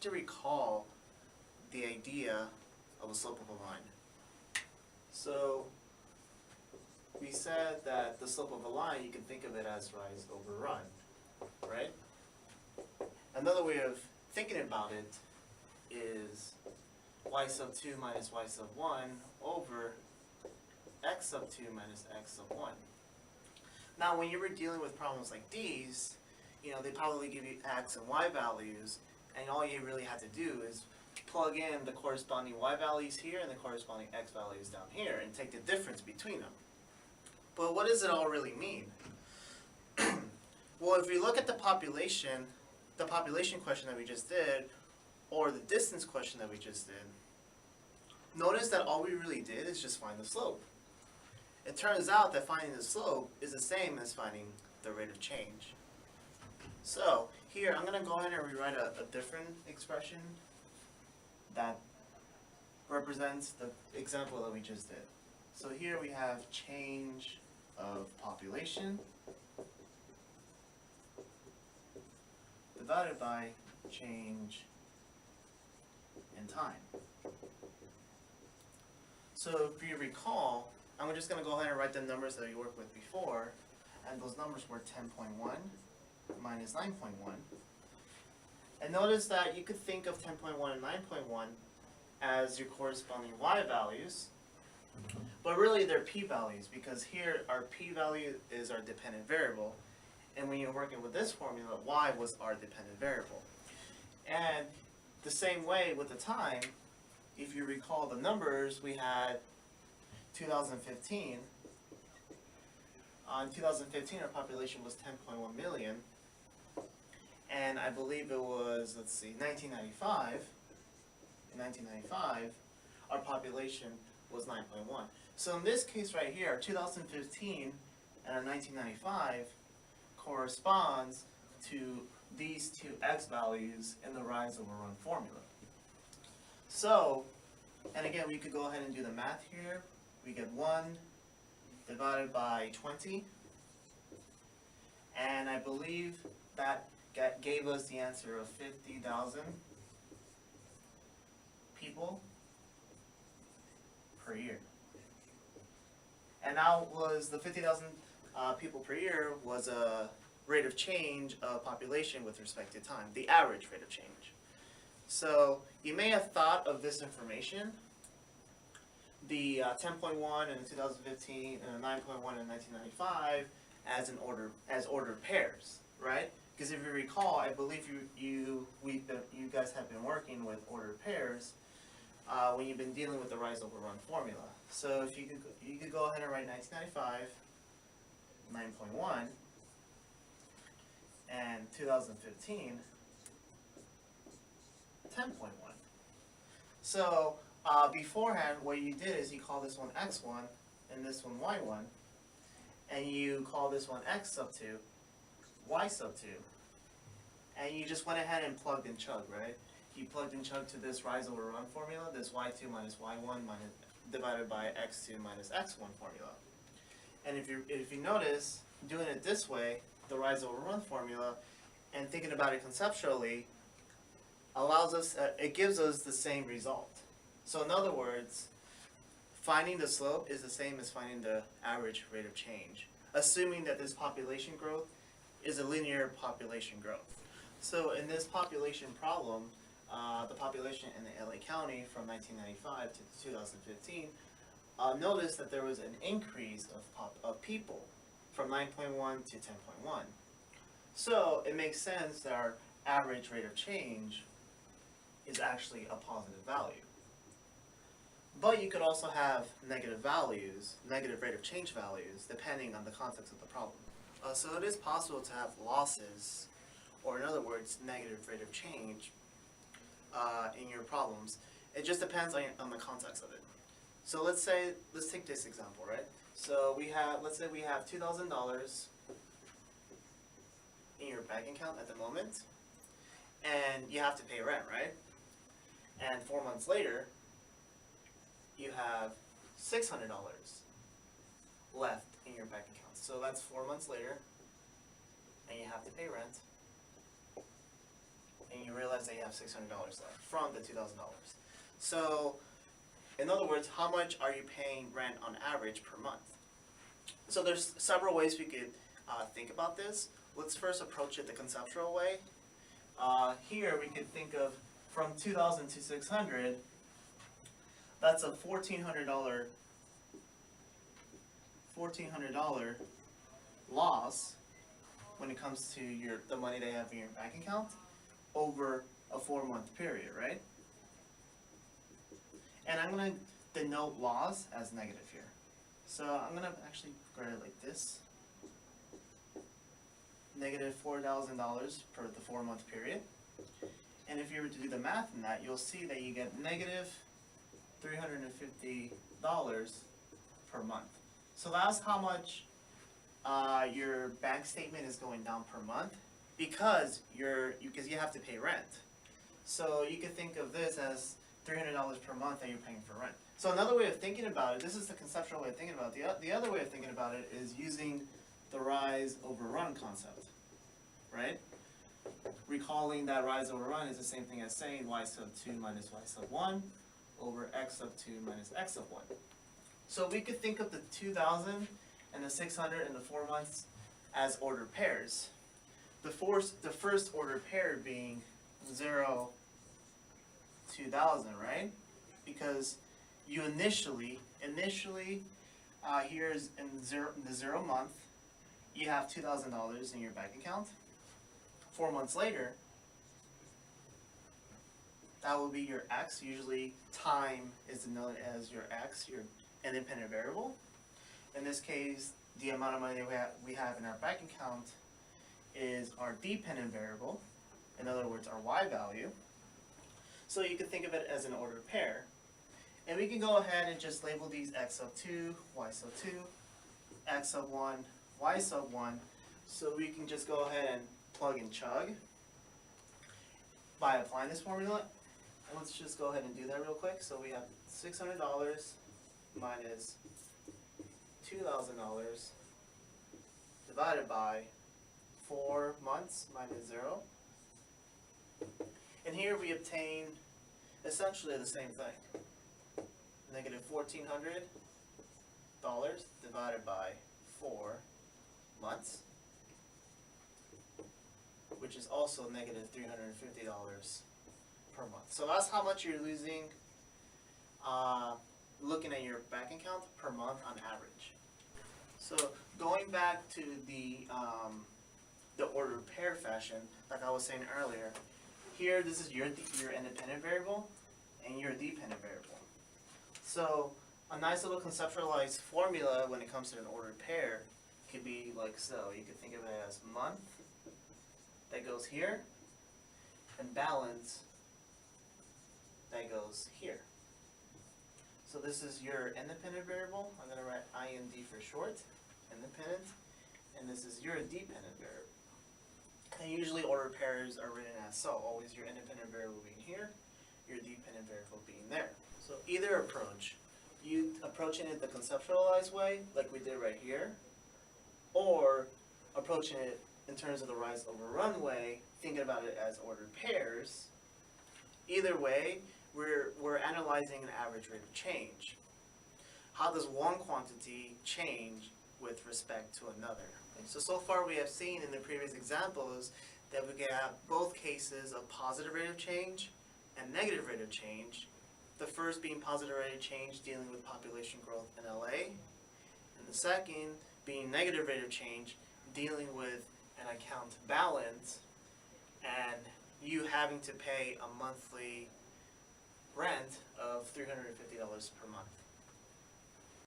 to recall the idea of a slope of a line. So we said that the slope of a line, you can think of it as rise over run, right? Another way of thinking about it is y sub 2 minus y sub 1 over x sub 2 minus x sub 1. Now, when you were dealing with problems like these, they probably give you x and y values, and all you really had to do is plug in the corresponding y values here and the corresponding x values down here and take the difference between them. But what does it all really mean? Well, if we look at the population question that we just did, or the distance question that we just did, notice that all we really did is just find the slope. It turns out that finding the slope is the same as finding the rate of change. So here, I'm going to go ahead and rewrite a different expression that represents the example that we just did. So here we have change of population divided by change in time. So if you recall, I'm just going to go ahead and write the numbers that we worked with before, and those numbers were 10.1 minus 9.1. And notice that you could think of 10.1 and 9.1 as your corresponding y values, but really they're p-values, because here our p-value is our dependent variable, and when you're working with this formula, y was our dependent variable. And the same way with the time, if you recall the numbers, we had 2015. In 2015, our population was 10.1 million. And I believe it was, 1995. In 1995, our population was 9.1. So in this case right here, our 2015 and our 1995 corresponds to these two x values in the rise over run formula. So, and again, we could go ahead and do the math here. We get 1 divided by 20. And I believe that gave us the answer of 50,000 people per year. And now was the 50,000 people per year was a rate of change of population with respect to time, the average rate of change. So you may have thought of this information, the 10.1 in 2015 and the 9.1 in 1995 as ordered pairs, right? Because if you recall, I believe you guys have been working with ordered pairs when you've been dealing with the rise over run formula. So if you could go ahead and write 1995, 9.1, and 2015, 10.1. So beforehand, what you did is you call this one x1 and this one y1, and you call this one x sub 2, y sub 2, and you just went ahead and plugged in chug, right? You plugged in chug to this rise over run formula, this y2 minus y1 divided by x2 minus x1 formula. And if you notice, doing it this way, the rise over run formula, and thinking about it conceptually, it gives us the same result. So in other words, finding the slope is the same as finding the average rate of change, assuming that this population growth is a linear population growth. So in this population problem, the population in the LA County from 1995 to 2015, notice that there was an increase of people from 9.1 to 10.1. So it makes sense that our average rate of change is actually a positive value. But you could also have negative values, negative rate of change values, depending on the context of the problem. So it is possible to have losses, or in other words, negative rate of change in your problems. It just depends on the context of it. So let's take this example, right? So let's say we have $2,000 in your bank account at the moment, and you have to pay rent, right? And 4 months later, you have $600 left in your bank account. So that's 4 months later, and you have to pay rent. and you realize that you have $600 left from the $2,000. So, in other words, how much are you paying rent on average per month? So there's several ways we could think about this. Let's first approach it the conceptual way. Here we could think of from 2,000 to 600. That's a $1,400 loss when it comes to the money they have in your bank account over a 4-month period, right? And I'm going to denote loss as negative here. So I'm going to actually write it like this. Negative $4,000 per the 4-month period. And if you were to do the math in that, you'll see that you get negative $350 per month. So that's how much your bank statement is going down per month because you have to pay rent. So you could think of this as $300 per month that you're paying for rent. So another way of thinking about it, this is the conceptual way of thinking about it. The other way of thinking about it is using the rise over run concept, right? Recalling that rise over run is the same thing as saying y sub 2 minus y sub 1 over x sub 2 minus x sub 1. So we could think of the 2,000 and the 600 and the 4 months as ordered pairs. The first ordered pair being 0, 2,000, right? Because you initially here's in the 0 month, you have $2,000 in your bank account. 4 months later, that will be your x. Usually time is denoted as your x, your independent variable. In this case, the amount of money we have in our bank account is our dependent variable. In other words, our y value. So you can think of it as an ordered pair. And we can go ahead and just label these x sub 2, y sub 2, x sub 1, y sub 1. So we can just go ahead and plug and chug by applying this formula. And let's just go ahead and do that real quick. So we have $600 minus $2,000 divided by 4 months minus 0. And here we obtain essentially the same thing. Negative $1,400 divided by 4 months, which is also negative $350 per month. So that's how much you're losing looking at your bank account per month on average. So going back to the ordered pair fashion, like I was saying earlier, here this is your independent variable and your dependent variable. So a nice little conceptualized formula when it comes to an ordered pair could be like so. You could think of it as month that goes here and balance that goes here. So this is your independent variable. I'm going to write IND for short, independent, and this is your dependent variable. And usually ordered pairs are written as so, always your independent variable being here, your dependent variable being there. So either approach, you approaching it the conceptualized way, like we did right here, or approaching it in terms of the rise over run way, thinking about it as ordered pairs. Either way, we're analyzing an average rate of change. How does one quantity change with respect to another? So far we have seen in the previous examples that we can have both cases of positive rate of change and negative rate of change. The first being positive rate of change dealing with population growth in LA, and the second being negative rate of change dealing with an account balance and you having to pay a monthly rent of $350 per month.